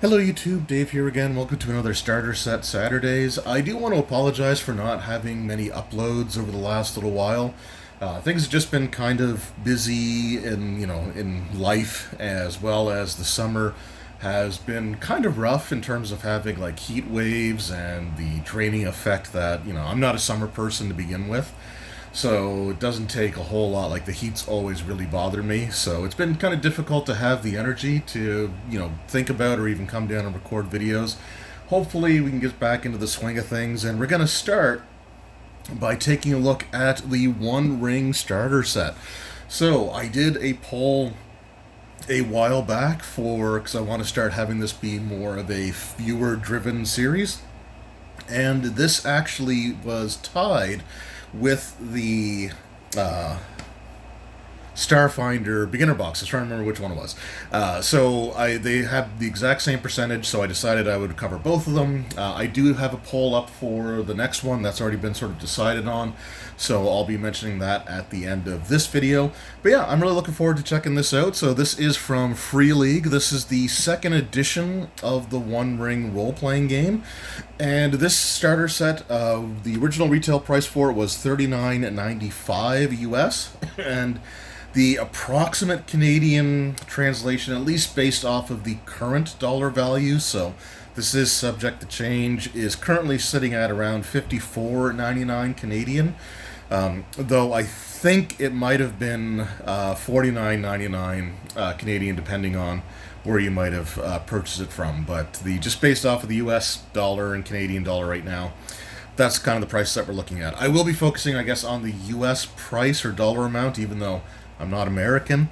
Hello YouTube, Dave here again. Welcome to another Starter Set Saturdays. I do want to apologize for not having many uploads over the last little while. Things have just been kind of busy in life, as well as the summer has been kind of rough in terms of having like heat waves and the draining effect that, I'm not a summer person to begin with. So it doesn't take a whole lot. Like the heat's always really bothered me. So it's been kind of difficult to have the energy to, think about or even come down and record videos. Hopefully we can get back into the swing of things. And we're going to start by taking a look at the One Ring starter set. So I did a poll a while back because I want to start having this be more of a viewer-driven series. And this actually was tied with the Starfinder beginner box. I was trying to remember which one it was. They had the exact same percentage, so I decided I would cover both of them. I do have a poll up for the next one that's already been sort of decided on, so I'll be mentioning that at the end of this video. But yeah, I'm really looking forward to checking this out. So this is from Free League. This is the second edition of the One Ring role-playing game. And this starter set, the original retail price for it was $39.95 US, and the approximate Canadian translation, at least based off of the current dollar value, so this is subject to change, is currently sitting at around $54.99 Canadian, though I think it might have been $49.99 Canadian, depending on where you might have purchased it from. But just based off of the US dollar and Canadian dollar right now, that's kind of the price that we're looking at. I will be focusing, I guess, on the US price or dollar amount, even though I'm not American,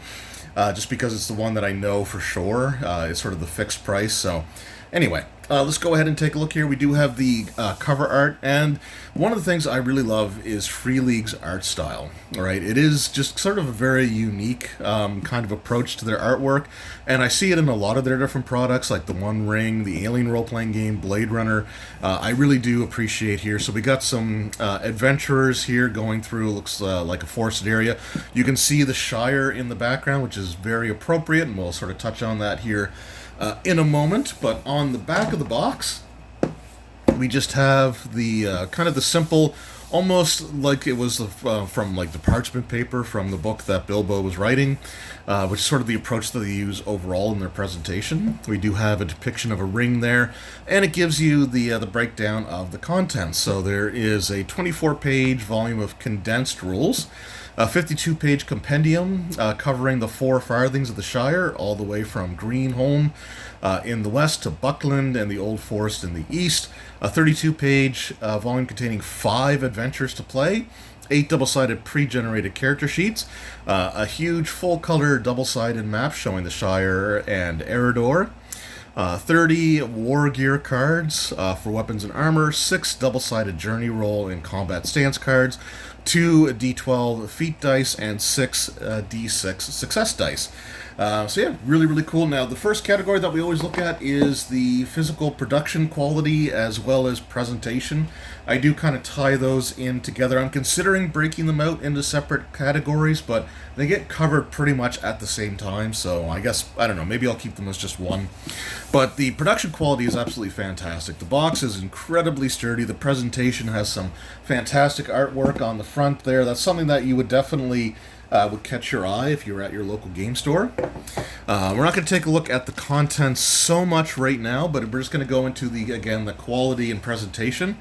just because it's the one that I know for sure. It's sort of the fixed price. So anyway, let's go ahead and take a look here. We do have the cover art, and one of the things I really love is Free League's art style. All right, it is just sort of a very unique kind of approach to their artwork, and I see it in a lot of their different products, like the One Ring, the Alien role-playing game, Blade Runner. I really do appreciate here. So we got some adventurers here going through, looks like a forested area. You can see the Shire in the background, which is very appropriate, and we'll sort of touch on that here in a moment. But on the back of the box, we just have the kind of the simple, almost like it was from like the parchment paper from the book that Bilbo was writing, which is sort of the approach that they use overall in their presentation. We do have a depiction of a ring there, and it gives you the breakdown of the contents. So there is a 24-page volume of condensed rules, a 52-page compendium covering the 4 farthings of the Shire, all the way from Greenholm in the west to Buckland and the Old Forest in the east, a 32-page volume containing 5 adventures to play, 8 double-sided pre-generated character sheets, a huge full-color double-sided map showing the Shire and Eredor, 30 war gear cards for weapons and armor, 6 double-sided journey roll and combat stance cards, 2 D12 feat dice, and 6 D6 success dice. So yeah, really, really cool. Now, the first category that we always look at is the physical production quality as well as presentation. I do kind of tie those in together. I'm considering breaking them out into separate categories, but they get covered pretty much at the same time, so I guess, I don't know, maybe I'll keep them as just one. But the production quality is absolutely fantastic. The box is incredibly sturdy. The presentation has some fantastic artwork on the front there. That's something that you would definitely would catch your eye if you were at your local game store. We're not going to take a look at the contents so much right now, but we're just going to go into the quality and presentation.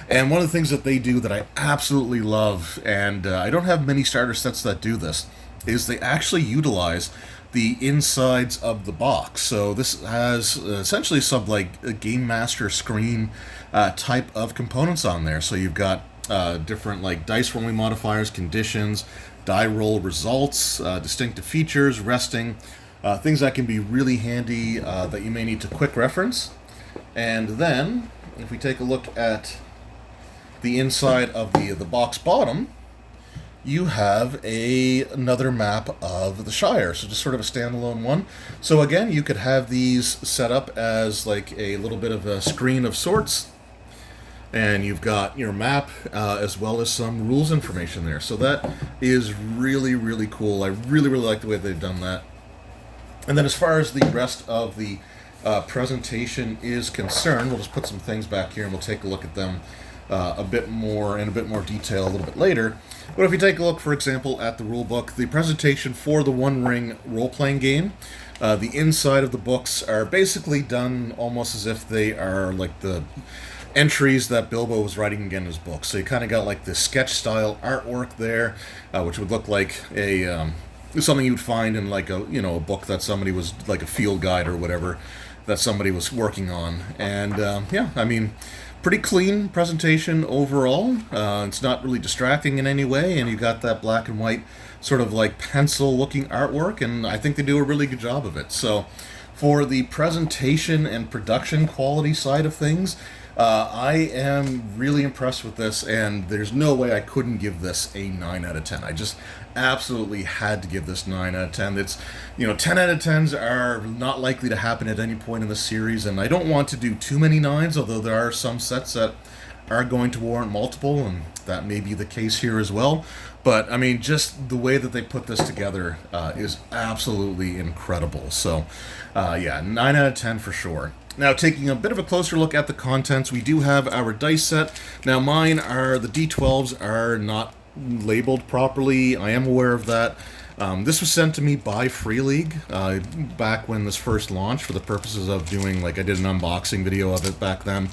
And one of the things that they do that I absolutely love, and I don't have many starter sets that do this, is they actually utilize the insides of the box. So this has essentially some like a Game Master screen type of components on there. So you've got different like dice rolling modifiers, conditions, die roll results, distinctive features, resting, things that can be really handy that you may need to quick reference. And then, if we take a look at the inside of the box bottom, you have another map of the Shire, so just sort of a standalone one. So again, you could have these set up as like a little bit of a screen of sorts, and you've got your map as well as some rules information there. So that is really, really cool. I really, really like the way they've done that. And then as far as the rest of the presentation is concerned, we'll just put some things back here and we'll take a look at them a bit more detail a little bit later. But if you take a look, for example, at the rule book, the presentation for the One Ring role-playing game, the inside of the books are basically done almost as if they are like the entries that Bilbo was writing again in his book. So you kind of got like the sketch-style artwork there, which would look like a something you'd find in like a a book that somebody was like a field guide or whatever that somebody was working on. And yeah, I mean, pretty clean presentation overall. It's not really distracting in any way, and you got that black and white sort of like pencil looking artwork, and I think they do a really good job of it. So for the presentation and production quality side of things, I am really impressed with this, and there's no way I couldn't give this a 9 out of 10. I just absolutely had to give this 9 out of 10. It's, 10 out of 10s are not likely to happen at any point in the series, and I don't want to do too many 9s, although there are some sets that are going to warrant multiple, and that may be the case here as well. But, I mean, just the way that they put this together is absolutely incredible. So, yeah, 9 out of 10 for sure. Now, taking a bit of a closer look at the contents, we do have our dice set. Now, mine are, the D12s are not labeled properly. I am aware of that. This was sent to me by Free League back when this first launched for the purposes of doing, like, I did an unboxing video of it back then.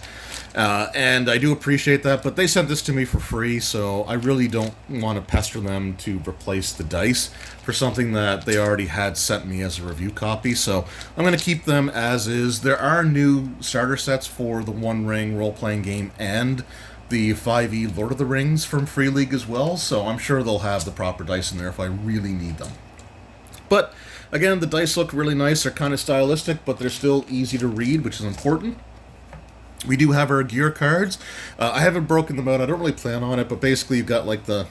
And I do appreciate that, but they sent this to me for free, so I really don't want to pester them to replace the dice for something that they already had sent me as a review copy, so I'm going to keep them as is. There are new starter sets for the One Ring role-playing game and the 5e Lord of the Rings from Free League as well, so I'm sure they'll have the proper dice in there if I really need them. But, again, the dice look really nice. They're kind of stylistic, but they're still easy to read, which is important. We do have our gear cards. I haven't broken them out. I don't really plan on it, but basically you've got like the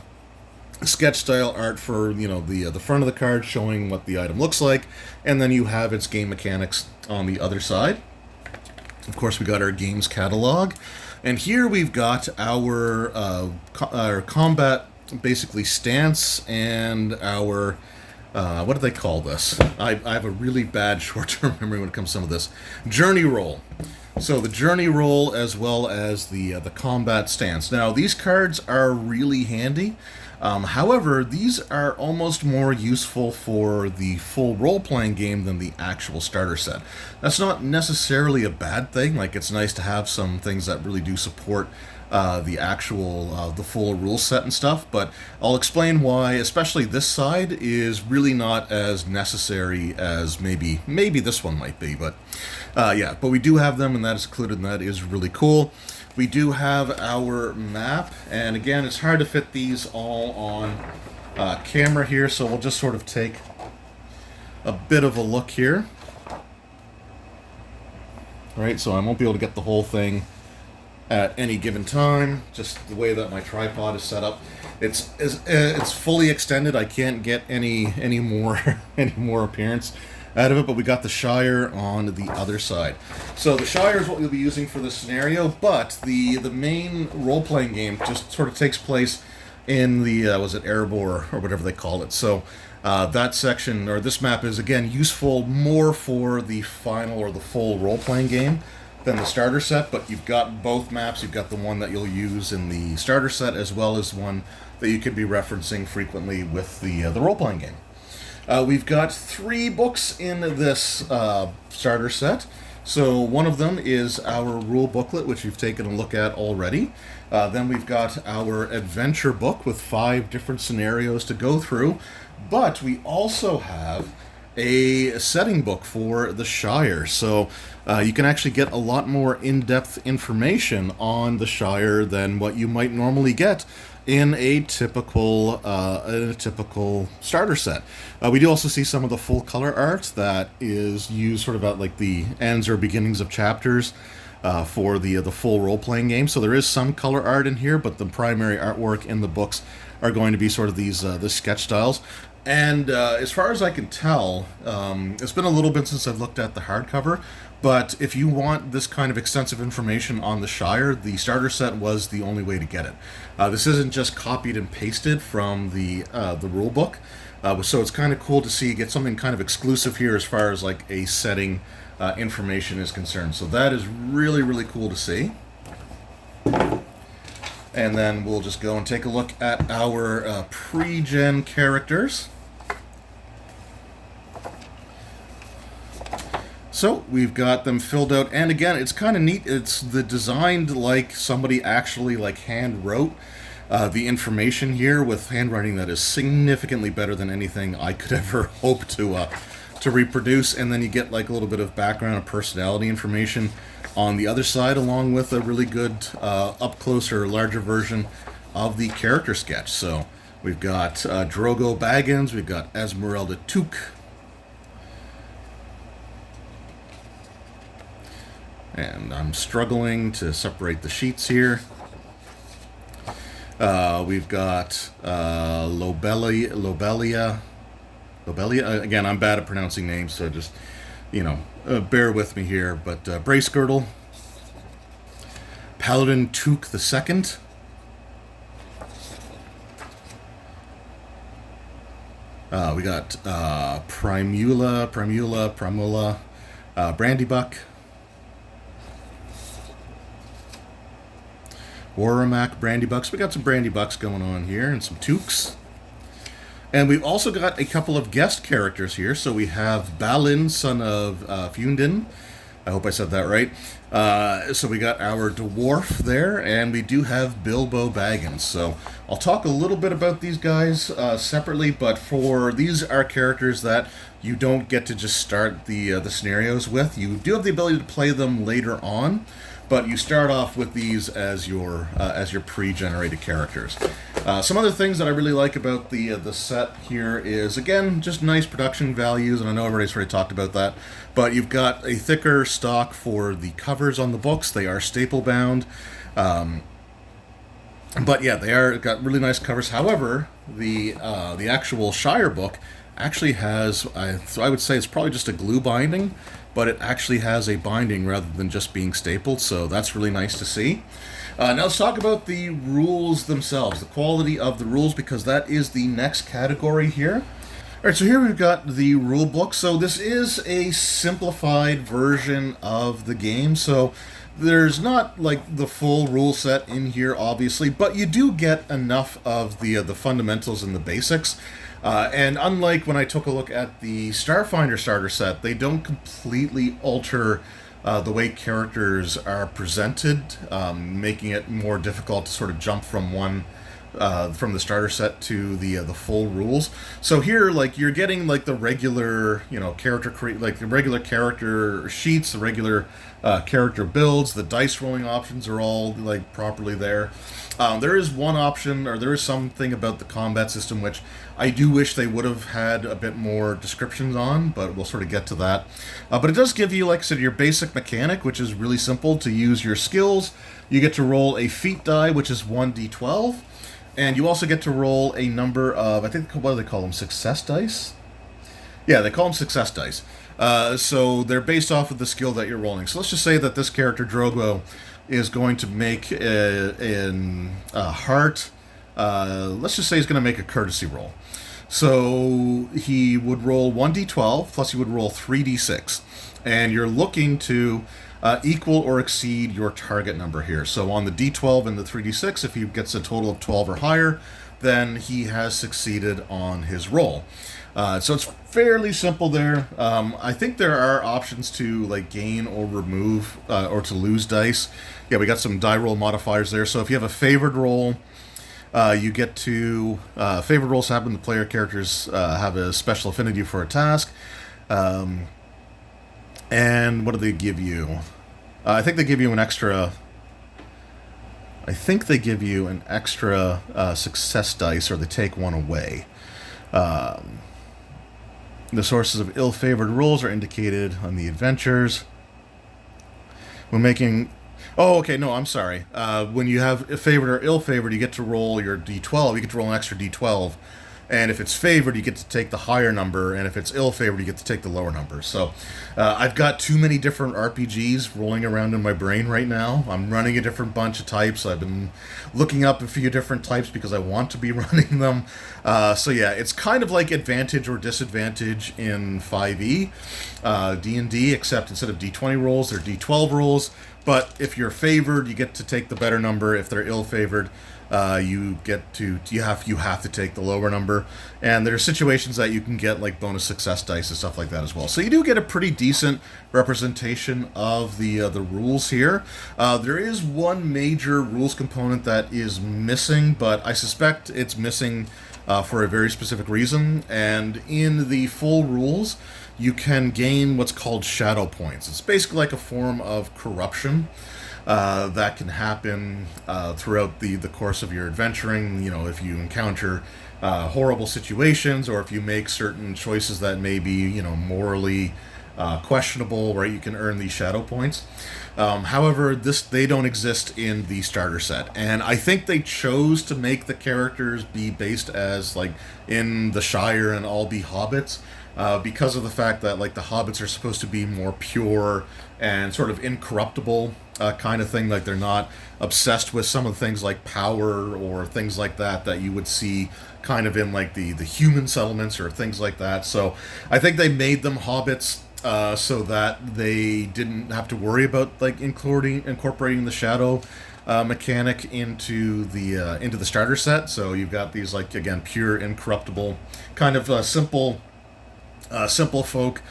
sketch-style art for, the front of the card showing what the item looks like, and then you have its game mechanics on the other side. Of course, we got our games catalog, and here we've got our combat, basically, stance, and our... what do they call this? I have a really bad short-term memory when it comes to some of this. Journey roll. So the journey roll as well as the combat stance. Now, these cards are really handy. However, these are almost more useful for the full role-playing game than the actual starter set. That's not necessarily a bad thing. Like, it's nice to have some things that really do support the actual, the full rule set and stuff, but I'll explain why, especially this side, is really not as necessary as maybe this one might be, but yeah, but we do have them, and that is included, and that is really cool. We do have our map, and again, it's hard to fit these all on camera here, so we'll just sort of take a bit of a look here. Alright, so I won't be able to get the whole thing at any given time, just the way that my tripod is set up. It's fully extended. I can't get any more appearance out of it, but we got the Shire on the other side. So the Shire is what we'll be using for this scenario, but the main role-playing game just sort of takes place in the, was it Erebor or whatever they call it. So that section, or this map, is again useful more for the final or the full role-playing game than the starter set, but you've got both maps. You've got the one that you'll use in the starter set as well as one that you could be referencing frequently with the role-playing game. We've got 3 books in this starter set. So one of them is our rule booklet, which we've taken a look at already. Then we've got our adventure book with 5 different scenarios to go through. But we also have a setting book for the Shire. So you can actually get a lot more in-depth information on the Shire than what you might normally get in a typical starter set. We do also see some of the full color art that is used sort of at like the ends or beginnings of chapters for the full role-playing game. So there is some color art in here, but the primary artwork in the books are going to be sort of these the sketch styles. And as far as I can tell, it's been a little bit since I've looked at the hardcover, but if you want this kind of extensive information on the Shire, the starter set was the only way to get it. This isn't just copied and pasted from the rule book, so it's kind of cool to see get something kind of exclusive here as far as like a setting information is concerned. So that is really, really cool to see. And then we'll just go and take a look at our pre-gen characters. So we've got them filled out, and again, it's kind of neat. It's designed like somebody actually hand wrote the information here with handwriting that is significantly better than anything I could ever hope to reproduce. And then you get like a little bit of background and personality information on the other side, along with a really good up close or larger version of the character sketch. So we've got Drogo Baggins, we've got Esmeralda Took. And I'm struggling to separate the sheets here. We've got Lobelia. Again, I'm bad at pronouncing names, so just, bear with me here. But Brace Girdle. Paladin Took the Second. We got Primula, Brandybuck. Waramack Brandybucks. We got some Brandybucks going on here and some Tooks. And we've also got a couple of guest characters here. So we have Balin, son of Fundin. I hope I said that right. So we got our dwarf there, and we do have Bilbo Baggins. So I'll talk a little bit about these guys separately, but these are characters that you don't get to just start the scenarios with. You do have the ability to play them later on, but you start off with these as your pre-generated characters. Some other things that I really like about the set here is, again, just nice production values, and I know everybody's already talked about that, but you've got a thicker stock for the covers on the books. They are staple bound. But yeah, they got really nice covers. However, the actual Shire book actually has, so I would say it's probably just a glue binding, but it actually has a binding rather than just being stapled, so that's really nice to see. Now let's talk about the rules themselves, the quality of the rules, because that is the next category here. Alright, so here we've got the rule book. So this is a simplified version of the game, so there's not like the full rule set in here, obviously, but you do get enough of the fundamentals and the basics. And unlike when I took a look at the Starfinder starter set, they don't completely alter the way characters are presented, making it more difficult to sort of jump from from the starter set to the full rules. So here, you're getting the regular, the regular character sheets, the regular character builds. The dice rolling options are all properly there. There is one option, or there is something about the combat system which I do wish they would have had a bit more descriptions on, but we'll sort of get to that. But it does give you, like I said, your basic mechanic, which is really simple to use your skills. You get to roll a feat die, which is 1d12, and you also get to roll a number of, I think, what do they call them, success dice? Yeah, they call them success dice. So they're based off of the skill that you're rolling. So let's just say that this character, Drogo, is going to make a heart. Let's just say he's going to make a courtesy roll. So he would roll 1d12, plus he would roll 3d6. And you're looking to equal or exceed your target number here. So on the d12 and the 3d6, if he gets a total of 12 or higher, then he has succeeded on his roll. So it's fairly simple there. I think there are options to gain or remove or to lose dice. Yeah, we got some die roll modifiers there. So if you have a favored roll, you get to favored rolls happen. The player characters have a special affinity for a task. And what do they give you? I think they give you an extra. I think they give you an extra success dice, or they take one away. The sources of ill-favored rolls are indicated on the adventures. When making... Oh, okay, no, I'm sorry. When you have favored or ill-favored, you get to roll your d12. You get to roll an extra d12 and if it's favored, you get to take the higher number, and if it's ill-favored, you get to take the lower number. So I've got too many different RPGs rolling around in my brain right now. I'm running a different bunch of types. I've been looking up a few different types because I want to be running them. So yeah, it's kind of like advantage or disadvantage in 5e, D&D, except instead of d20 rolls, they're d12 rolls. But if you're favored, you get to take the better number. If they're ill-favored, you have to take the lower number. And there are situations that you can get like bonus success dice and stuff like that as well. So you do get a pretty decent representation of the rules here. There is one major rules component that is missing, but I suspect it's missing for a very specific reason. And in the full rules, you can gain what's called shadow points. It's basically like a form of corruption that can happen throughout the course of your adventuring. You know, if you encounter horrible situations, or if you make certain choices that may be, you know, morally questionable, right? You can earn these shadow points. However, they don't exist in the starter set, and I think they chose to make the characters be based as like in the Shire and all be hobbits. Because of the fact that like the hobbits are supposed to be more pure and sort of incorruptible kind of thing. Like they're not obsessed with some of the things like power or things like that you would see kind of in like the human settlements or things like that. So I think they made them hobbits so that they didn't have to worry about like incorporating the shadow mechanic into the starter set. So you've got these like, again, pure incorruptible kind of simple folk,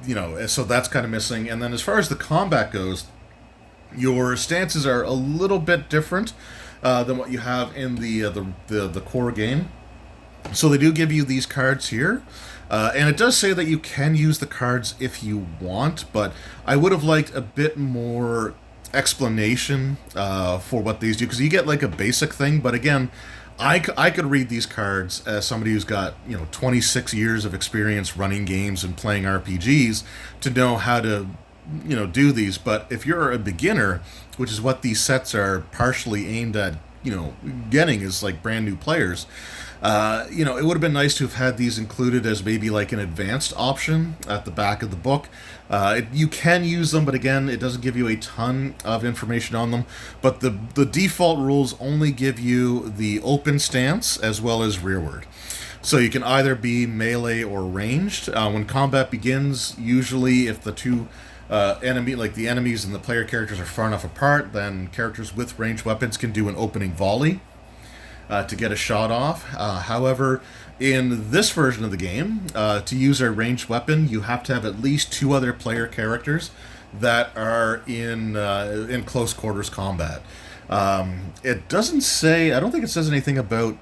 you know, so that's kind of missing. And then as far as the combat goes, your stances are a little bit different than what you have in the core game. So they do give you these cards here, and it does say that you can use the cards if you want, but I would have liked a bit more explanation for what these do, because you get like a basic thing, but again, I could read these cards as somebody who's got, you know, 26 years of experience running games and playing RPGs to know how to, you know, do these. But if you're a beginner, which is what these sets are partially aimed at, you know, getting is like brand new players, you know, it would have been nice to have had these included as maybe like an advanced option at the back of the book. You can use them, but again, it doesn't give you a ton of information on them. But the default rules only give you the open stance as well as rearward. So you can either be melee or ranged. When combat begins, usually if the two the enemies and the player characters are far enough apart, then characters with ranged weapons can do an opening volley to get a shot off. However, in this version of the game, to use a ranged weapon, you have to have at least two other player characters that are in close quarters combat. It doesn't say, I don't think it says anything about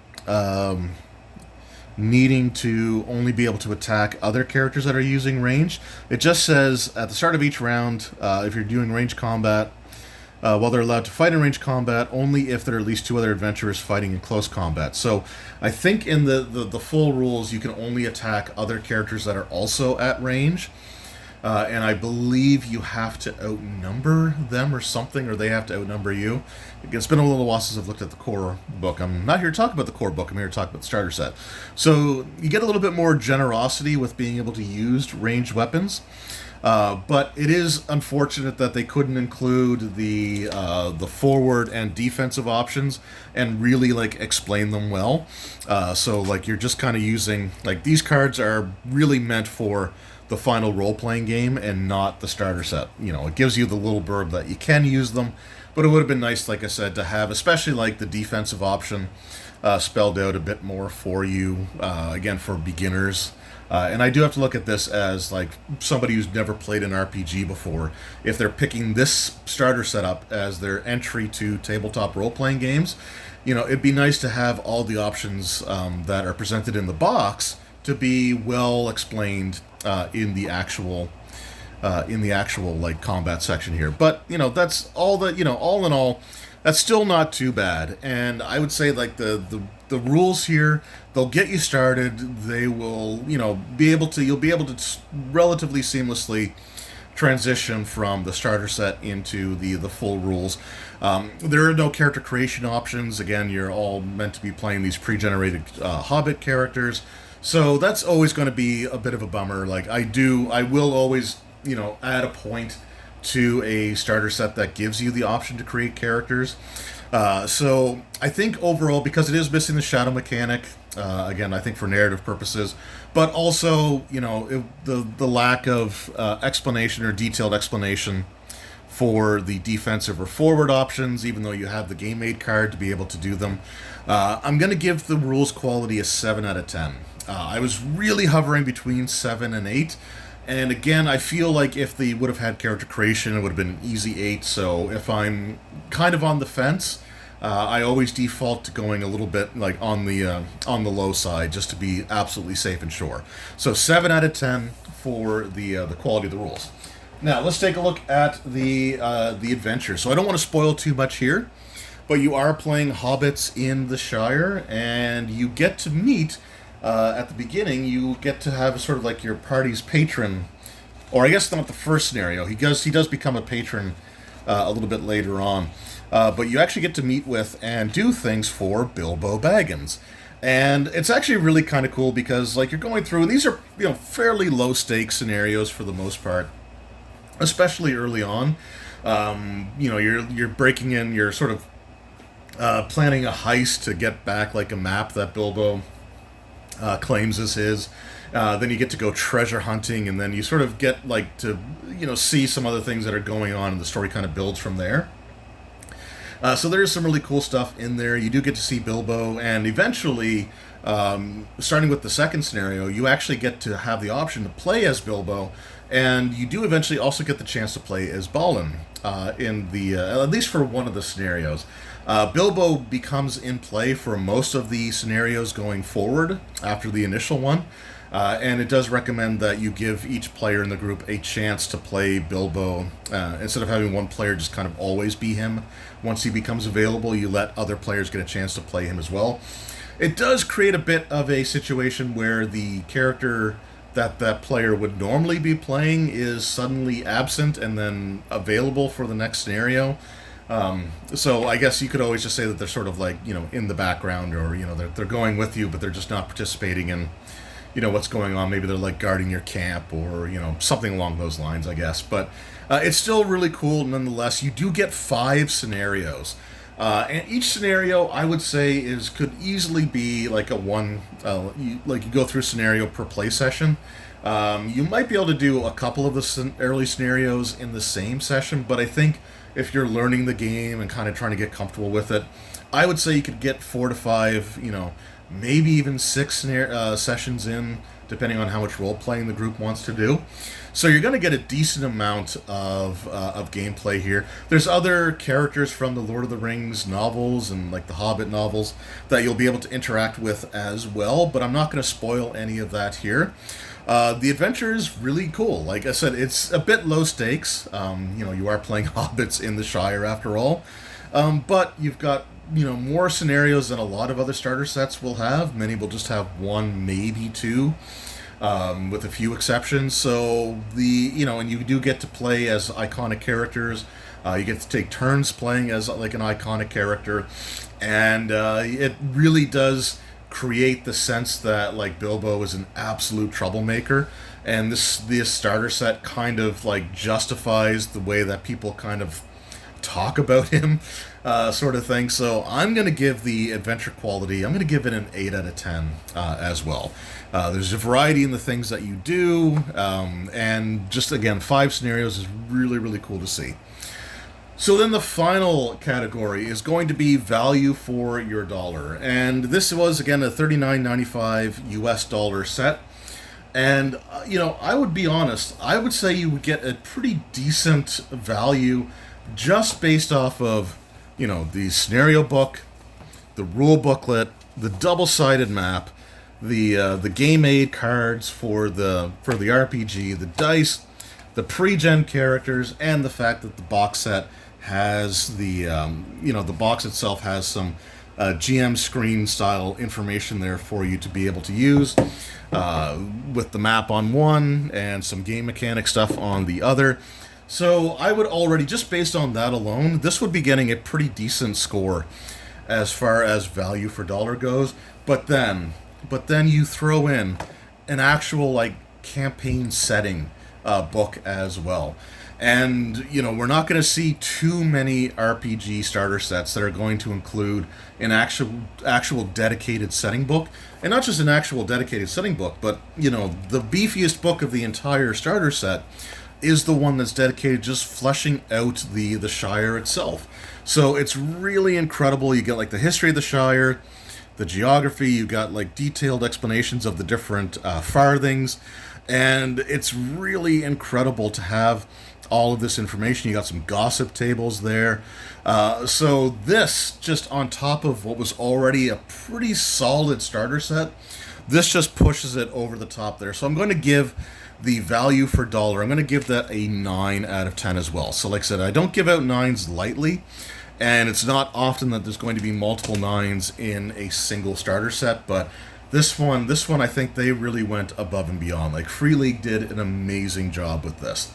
needing to only be able to attack other characters that are using range. It just says at the start of each round, if you're doing range combat, while they're allowed to fight in range combat, only if there are at least two other adventurers fighting in close combat. So I think in the full rules, you can only attack other characters that are also at range. And I believe you have to outnumber them or something, or they have to outnumber you. It's been a little while since I've looked at the core book. I'm not here to talk about the core book. I'm here to talk about the starter set. So you get a little bit more generosity with being able to use ranged weapons. But it is unfortunate that they couldn't include the forward and defensive options and really like explain them well. So like you're just kind of using, like, these cards are really meant for the final role-playing game and not the starter set. You know, it gives you the little blurb that you can use them, but it would have been nice, like I said, to have especially like the defensive option spelled out a bit more for you, again, for beginners. And I do have to look at this as like somebody who's never played an RPG before. If they're picking this starter setup as their entry to tabletop role-playing games, you know, it'd be nice to have all the options that are presented in the box to be well explained in the actual like combat section here. But you know, that's all that, you know, all in all, that's still not too bad. And I would say like the rules here, they'll get you started. They will, you know, you'll be able to relatively seamlessly transition from the starter set into the full rules. There are no character creation options. Again, you're all meant to be playing these pre-generated Hobbit characters, so that's always going to be a bit of a bummer. Like I will always, add a point to a starter set that gives you the option to create characters. So I think overall, because it is missing the shadow mechanic, again, I think for narrative purposes, but also, the lack of explanation or detailed explanation for the defensive or forward options, even though you have the game made card to be able to do them. I'm going to give the rules quality a 7 out of 10. I was really hovering between 7 and 8. And again, I feel like if they would have had character creation, it would have been an easy 8. So if I'm kind of on the fence, I always default to going a little bit like on the low side, just to be absolutely safe and sure. So 7 out of 10 for the quality of the rules. Now let's take a look at the adventure. So I don't want to spoil too much here, but you are playing hobbits in the Shire, and you get to meet. At the beginning, you get to have sort of like your party's patron, or I guess not the first scenario. He does become a patron a little bit later on, but you actually get to meet with and do things for Bilbo Baggins, and it's actually really kind of cool because like you're going through, and these are fairly low stakes scenarios for the most part, especially early on. You're breaking in, you're sort of planning a heist to get back like a map that Bilbo claims is his. Then you get to go treasure hunting, and then you sort of get like to see some other things that are going on, and the story kind of builds from there. So there is some really cool stuff in there. You do get to see Bilbo, and eventually, starting with the second scenario, you actually get to have the option to play as Bilbo, and you do eventually also get the chance to play as Balin in the at least for one of the scenarios. Bilbo becomes in play for most of the scenarios going forward after the initial one, and it does recommend that you give each player in the group a chance to play Bilbo. Instead of having one player just kind of always be him, once he becomes available, you let other players get a chance to play him as well. It does create a bit of a situation where the character that player would normally be playing is suddenly absent and then available for the next scenario. So I guess you could always just say that they're sort of like, in the background, or, they're going with you, but they're just not participating in, what's going on. Maybe they're like guarding your camp, or, something along those lines, I guess. But it's still really cool nonetheless. You do get 5 scenarios. And each scenario, I would say, could easily be like you go through a scenario per play session. You might be able to do a couple of the early scenarios in the same session, but I think if you're learning the game and kind of trying to get comfortable with it, I would say you could get 4 to 5, maybe even 6 sessions in, depending on how much role-playing the group wants to do. So you're going to get a decent amount of gameplay here. There's other characters from the Lord of the Rings novels and like the Hobbit novels that you'll be able to interact with as well, but I'm not going to spoil any of that here. The adventure is really cool. Like I said, it's a bit low stakes. You are playing hobbits in the Shire after all. But you've got, more scenarios than a lot of other starter sets will have. Many will just have 1, maybe 2, with a few exceptions. So and you do get to play as iconic characters. You get to take turns playing as like an iconic character. And it really does create the sense that like Bilbo is an absolute troublemaker, and this starter set kind of like justifies the way that people kind of talk about him, sort of thing. So I'm going to give the adventure quality, I'm going to give it an 8 out of 10 as well. There's a variety in the things that you do, and just again, 5 scenarios is really, really cool to see. So then the final category is going to be value for your dollar. And this was, again, a $39.95 US dollar set. And, I would be honest, I would say you would get a pretty decent value just based off of, the scenario book, the rule booklet, the double-sided map, the game aid cards for the RPG, the dice, the pre-gen characters, and the fact that the box set has the box itself has some GM screen style information there for you to be able to use, with the map on one and some game mechanic stuff on the other. So I would already, just based on that alone, this would be getting a pretty decent score as far as value for dollar goes. But then you throw in an actual like campaign setting book as well. And, you know, we're not going to see too many RPG starter sets that are going to include an actual dedicated setting book. And not just an actual dedicated setting book, but, you know, the beefiest book of the entire starter set is the one that's dedicated just fleshing out the Shire itself. So it's really incredible. You get like the history of the Shire, the geography, you got like detailed explanations of the different farthings, and it's really incredible to have all of this information. You got some gossip tables there. So this, just on top of what was already a pretty solid starter set, this just pushes it over the top there. So I'm going to give the value for dollar, I'm going to give that a 9 out of 10 as well. So like I said, I don't give out 9s lightly, and it's not often that there's going to be multiple 9s in a single starter set, but this one I think they really went above and beyond. Like, Free League did an amazing job with this.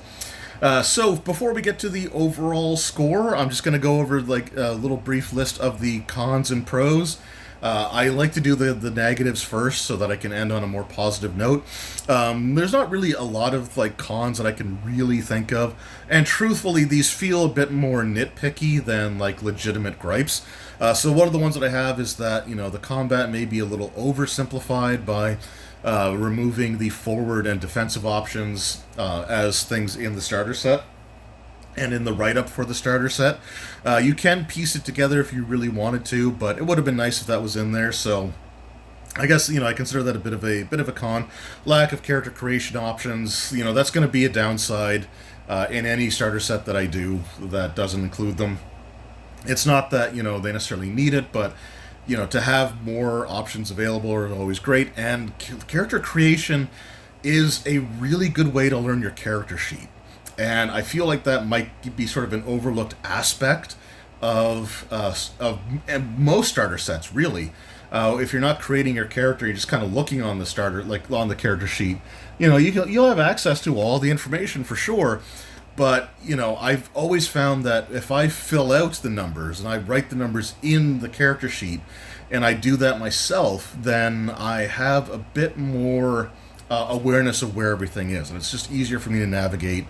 So before we get to the overall score, I'm just going to go over like a little brief list of the cons and pros. I like to do the negatives first so that I can end on a more positive note. There's not really a lot of like cons that I can really think of, and truthfully these feel a bit more nitpicky than like legitimate gripes. So one of the ones that I have is that, you know, the combat may be a little oversimplified by removing the forward and defensive options as things in the starter set and in the write-up for the starter set. You can piece it together if you really wanted to, but it would have been nice if that was in there. So I guess, you know, I consider that a bit of a con. Lack of character creation options, you know, that's going to be a downside in any starter set that I do that doesn't include them. It's not that, you know, they necessarily need it, but, you know, to have more options available are always great. And character creation is a really good way to learn your character sheet. And I feel like that might be sort of an overlooked aspect of most starter sets, really. If you're not creating your character, you're just kind of looking on the starter, like on the character sheet. You know, you'll have access to all the information for sure. But, you know, I've always found that if I fill out the numbers and I write the numbers in the character sheet and I do that myself, then I have a bit more awareness of where everything is. And it's just easier for me to navigate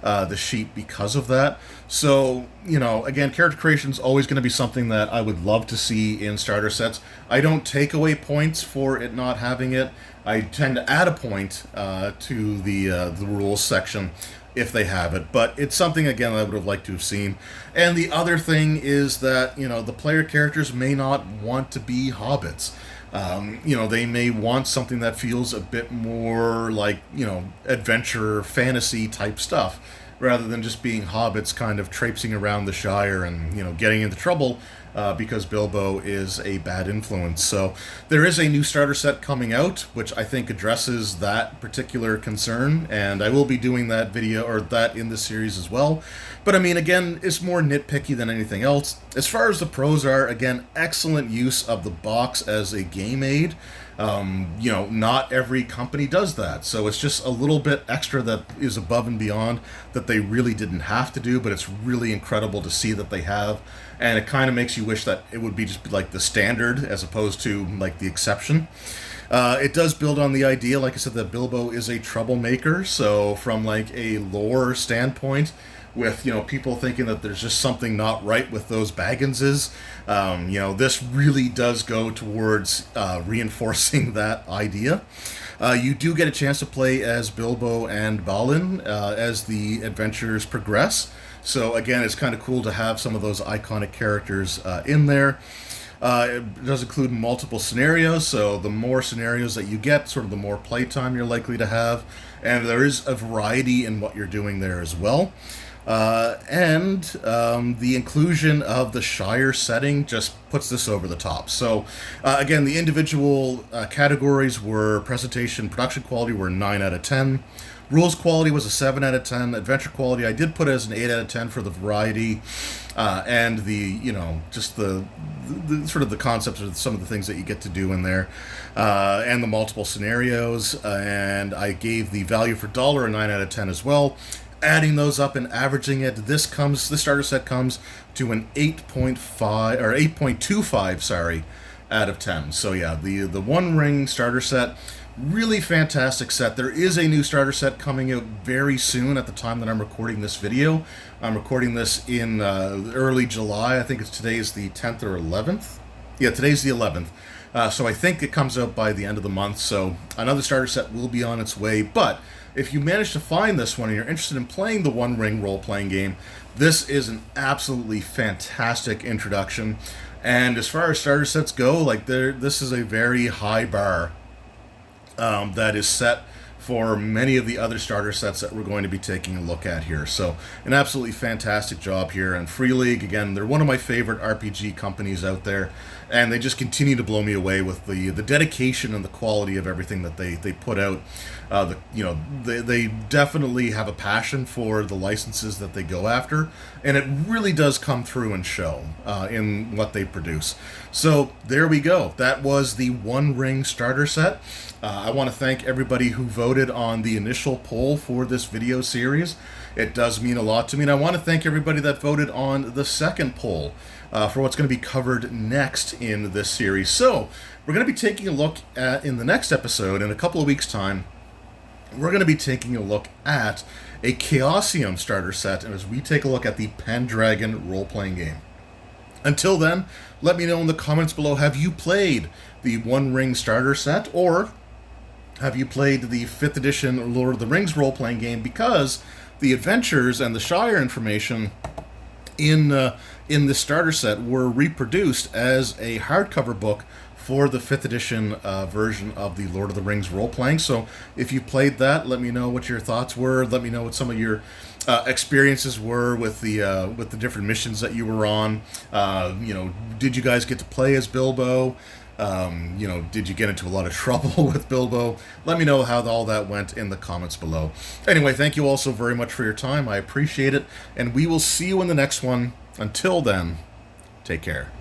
the sheet because of that. So, you know, again, character creation is always going to be something that I would love to see in starter sets. I don't take away points for it not having it. I tend to add a point to the rules section if they have it, but it's something, again, I would have liked to have seen. And the other thing is that, you know, the player characters may not want to be hobbits. You know, they may want something that feels a bit more like, you know, adventure, fantasy type stuff, rather than just being hobbits kind of traipsing around the Shire and, you know, getting into trouble because Bilbo is a bad influence. So there is a new starter set coming out, which I think addresses that particular concern, and I will be doing that video, or that in this series as well. But I mean, again, it's more nitpicky than anything else. As far as the pros are, again, excellent use of the box as a game aid. You know, not every company does that, so it's just a little bit extra that is above and beyond that they really didn't have to do, but it's really incredible to see that they have, and it kind of makes you wish that it would be just like the standard as opposed to like the exception. It does build on the idea, like I said, that Bilbo is a troublemaker, so from like a lore standpoint, with, you know, people thinking that there's just something not right with those Bagginses, you know, this really does go towards reinforcing that idea. You do get a chance to play as Bilbo and Balin as the adventures progress, so again, it's kind of cool to have some of those iconic characters in there. It does include multiple scenarios, so the more scenarios that you get, sort of the more playtime you're likely to have, and there is a variety in what you're doing there as well. And the inclusion of the Shire setting just puts this over the top. So, again, the individual categories were presentation, production quality were 9 out of 10. Rules quality was a 7 out of 10. Adventure quality I did put as an 8 out of 10 for the variety and the, just the sort of the concepts of some of the things that you get to do in there, and the multiple scenarios. And I gave the value for dollar a 9 out of 10 as well. Adding those up and averaging it, this starter set comes to an 8.5 or 8.25, sorry, out of 10. So yeah, the One Ring starter set, really fantastic set. There is a new starter set coming out very soon at the time that I'm recording this video. I'm recording this in early July. I think today is the 10th or 11th. Yeah, today's the 11th. So I think it comes out by the end of the month. So another starter set will be on its way. But if you manage to find this one and you're interested in playing the One Ring role-playing game, this is an absolutely fantastic introduction. And as far as starter sets go, this is a very high bar that is set for many of the other starter sets that we're going to be taking a look at here. So an absolutely fantastic job here. And Free League, again, they're one of my favorite RPG companies out there, and they just continue to blow me away with the dedication and the quality of everything that they put out. They definitely have a passion for the licenses that they go after, and it really does come through and show in what they produce. So there we go. That was the One Ring starter set. I want to thank everybody who voted on the initial poll for this video series. It does mean a lot to me, and I want to thank everybody that voted on the second poll for what's going to be covered next in this series. So we're going to be taking a look at, in the next episode, in a couple of weeks' time, we're going to be taking a look at a Chaosium starter set, and as we take a look at the Pendragon role-playing game. Until then, let me know in the comments below, have you played the One Ring starter set, or have you played the 5th edition Lord of the Rings role-playing game? Because the adventures and the Shire information in the starter set were reproduced as a hardcover book for the 5th edition version of the Lord of the Rings role-playing. So if you played that, let me know what your thoughts were. Let me know what some of your experiences were with the different missions that you were on. Did you guys get to play as Bilbo? Did you get into a lot of trouble with Bilbo? Let me know how all that went in the comments below. Anyway, thank you all so very much for your time. I appreciate it, and we will see you in the next one. Until then, take care.